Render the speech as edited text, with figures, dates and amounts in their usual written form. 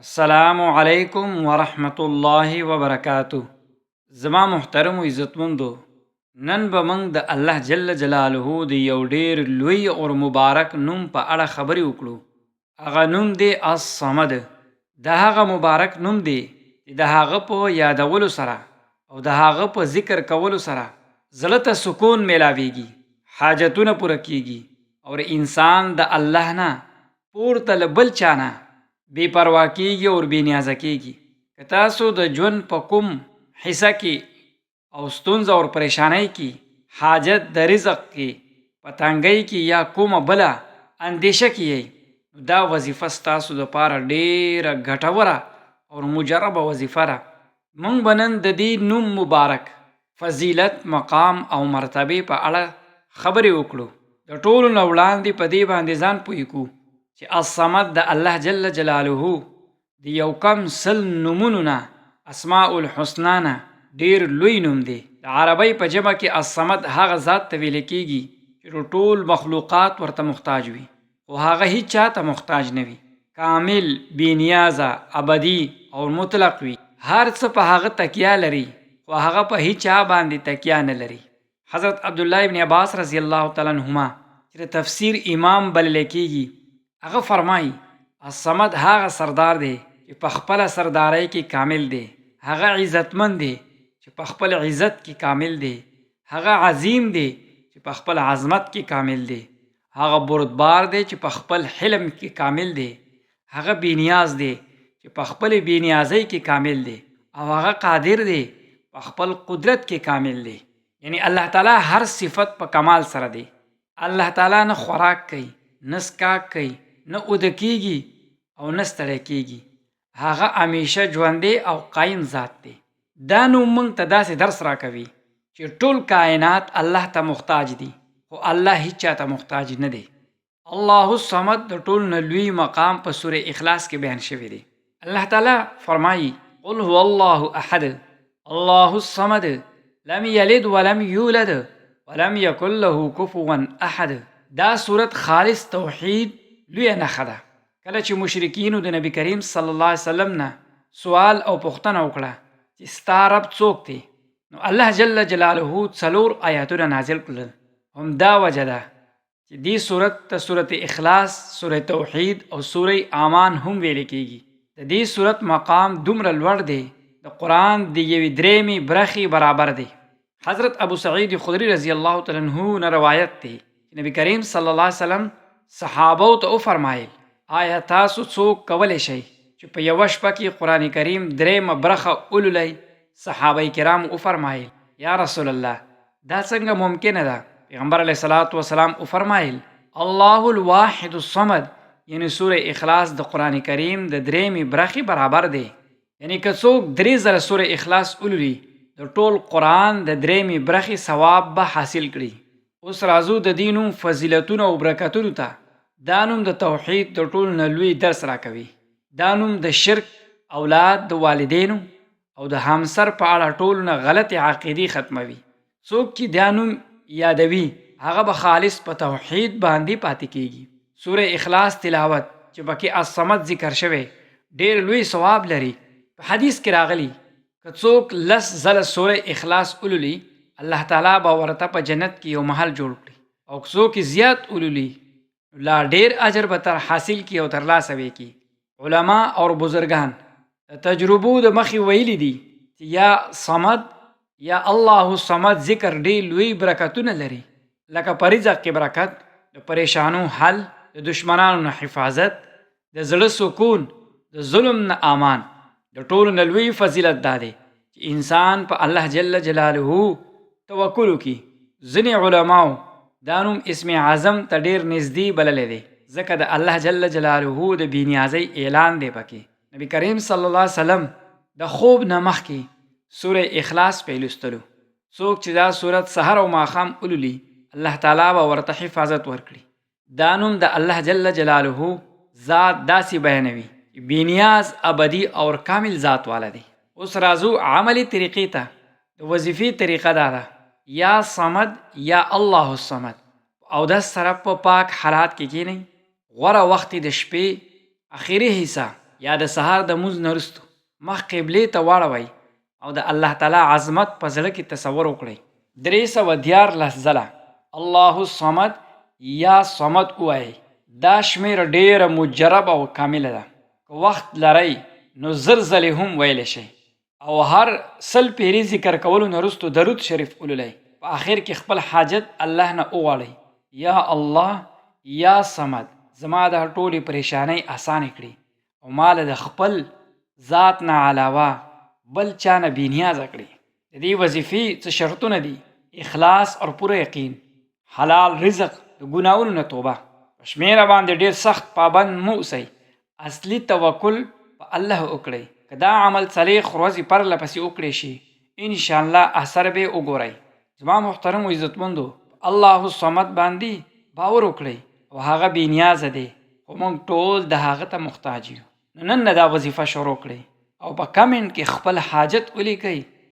السلام علیکم ورحمۃ اللہ وبرکاتہ. زما محترم و عزتمندو، نن به موږ د الله جل جلاله د یو ډیر لوی او مبارک نوم په اړه خبرې وکړو. هغه نوم دی الصمد. د هغه مبارک نوم دی چې د هغه په یادولو سره او د هغه په ذکر کولو سره زړه ته سکون میلاویږي، حاجتونه پوره کیږي او انسان د الله نه پورته له بل چا نه بې پروا کیږي او بې نیازه کیږي. که تاسو د ژوند په کوم حصه کې او ستونزه او پریشانۍ کې، حاجت د رزق کې، په تنګۍ کې یا کومه بله اندیشه کې یې، دا وظیفه ستاسو دپاره ډیره ګټوره او مجربه وظیفه ده. موږ به نن د دې نوم مبارک، فضیلت، مقام او مرتبې په اړه خبرې وکړو. د ټولو نه وړاندې په دې باندې ځان پوه کړو چې الصمد د الله جل جلاله د یو کم سل نومونو نه، اسماء الحسنا نه ډیر لوی نوم دی. د عربی په ژبه کې الصمد هغه ذات ته ویل کیږي چې ټول مخلوقات ورته محتاج وي او هغه هیڅ چا ته محتاج نه وي. کامل، بېنیازه، ابدي او مطلق وي. هر څه په هغه تکیه لري خو هغه په هیڅ چا باندې تکیه نه لري. حضرت عبدالله ابن عباس رضی الله تعالی عنهما چې د تفسیر امام بلل کیږي، هغه فرمایي الصمد هغه سردار دی چې په خپل سردارۍ کې کامل دی. هغه عزتمند دی چې په خپل عزت کې کامل دی. هغه عظیم دی چې په خپل عظمت کې کامل دی. هغه بردبار دی چې په خپل حلم کې کامل دی. هغه بېنیاز دی چې په خپل بېنیازۍ کې کامل دی. او هغه قادر دی په خپل قدرت کې کامل دی. یعنی الله تعالی هر صفت په کمال سره دی. الله تعالی نه خوراک کوي، نه څښاک کوي، نه اوده کیږي او نه ستړی کیږي. هغه همیشه ژوندی او قایم ذات دی. دا نوم موږ ته داسې درس راکوي چې ټول کائنات الله ته محتاج دي خو الله هیڅ چا ته محتاج نه دی. الله الصمد د ټول نه لوی مقام په سوره اخلاص کې بیان شوی دی. الله تعالی فرمایي قل هو الله احد الله الصمد لم یلد ولم یولد ولم یکن له کفوا احد. دا صورت خالص توحید لویه نښه ده. کله چې مشرکینو د نبی کریم صلی الله علیه وسلم نه سوال او پوښتنه وکړه چې ستا رب څوک دی، نو الله جل جلاله 4 آیاتونه نازل کړل. همدا وجه ده چې دې صورت ته صورت اخلاص، سوره توحید او سوره امان هم ویل کیږي. د دې صورت مقام دومره لوړ دی د قرآن د یوې درېمې برخې برابر دی. حضرت ابو سعید خدری رضی الله تعالی عنه نه روایت دی چې نبی کریم صلی الله علیه وسلم صحابو ته وفرمایل آیا تاسو څوک کولی شئ چې په یوه شپه کې قرآن کریم درېیمه برخه ولولئ؟ صحابه کرام وفرمایل یا رسول الله دا څنګه ممکنه ده؟ پیغمبر علیه الصلاة والسلام وفرمایل الله الواحد الصمد، یعنی سوره اخلاص د قرآن کریم د درېیمې برخې برابر دی. یعنی که څوک 3 ځله سوره اخلاص ولولي د ټول قرآن د درېیمې برخې ثواب به حاصل کړي. اوس راځو د دې نوم فضیلتونو او برکتونو ته. دا نوم د توحید د ټولو نه لوی درس راکوي. دا نوم د شرک، اولاد، د والدینو او د همسر په اړه ټولو نه غلطې عقیدې ختموي. څوک چې دا نوم یادوي هغه به خالص په توحید باندې پاتې کیږي. سوره اخلاص تلاوت چې پکې الصمد ذکر شوی ډېر لوی ثواب لري. په حدیث کې راغلی که څوک 10 ځله سوره اخلاص ولولي الله تعالی به ورته په جنت کې یو محل جوړ کړي. او که څوک زیات ولولي لا ډیر اجر به تر حاصل کی او ترلاسه وکړي. علما او بزرگان د تجربو د مخې ویلي دي چې یا صمد یا الله الصمد ذکر ډیر لوی برکتونه لري، لکه په رزق کې برکت، د پریشانو حل، د دشمنانو نه حفاظت، د زړه سکون، د ظلم نه امان. د ټولو نه لوی فضیلت دا دی چې انسان په الله جل جلاله توکل وکړي. ځینې علماو دا نوم اسم اعظم ته ډېر نږدې بللی دی ځکه د الله جل جلاله د بېنیازۍ اعلان دی پکې. نبی کریم صلی الله علیه وسلم د خوب نه مخکې سوره اخلاص په لوستلو. څوک چې دا صورت سحر او ماښام ولولي الله تعالی به ورته حفاظت ورکړي. دا نوم د الله جل جلاله ذات داسې بیانوي بېنیاز، ابدي او کامل ذات والا دی. اوس راځو عملي طریقې ته. د وظیفې طریقه دا ده یا صمد یا الله الصمد. او د سره په پاک حالات کې کینئ. غوره وخت د شپې اخیری حصہ یا د سهار د مونځ نه وروستو مخ قبلې ته واړوئ او د الله تعالی عظمت په زړه کې تصور وکړئ. 314 ځله الله الصمد یا صمد ووایئ. دا شمېر ډېره مجرب او کامله ده. که وخت لرئ نو زر ځلې هم ویلی شئ او هر 100 پیرې ذکر کولو نه وروستو درود شریف ولولئ. په آخر کې خپل حاجت الله نه وغواړئ. یا الله یا صمد زما د ټولې پریشانۍ اسانې کړي او ماله د خپل ذات نه علاوه بل چا نه بېنیازه کړي. د دې وظیفې څه شرطونه دي؟ اخلاص او پوره یقین، حلال رزق، د ګناهونو نه توبه. په شمېره باندې ډېر سخت پابند مه اوسئ. اصلي توکل په الله وکړئ. که دا عمل 4 ورځې پرله پسې وکړی شي انشاءالله اثر به وګورئ. زما محترم و عزتمندو، الله الصمد باندې باور وکړئ او هغه بې نیازه دی خو موږ ټول د هغه ته محتاج یو. نو نن نه دا وظیفه شروع کړئ او په کمنټ کې خپل حاجت ولیکئ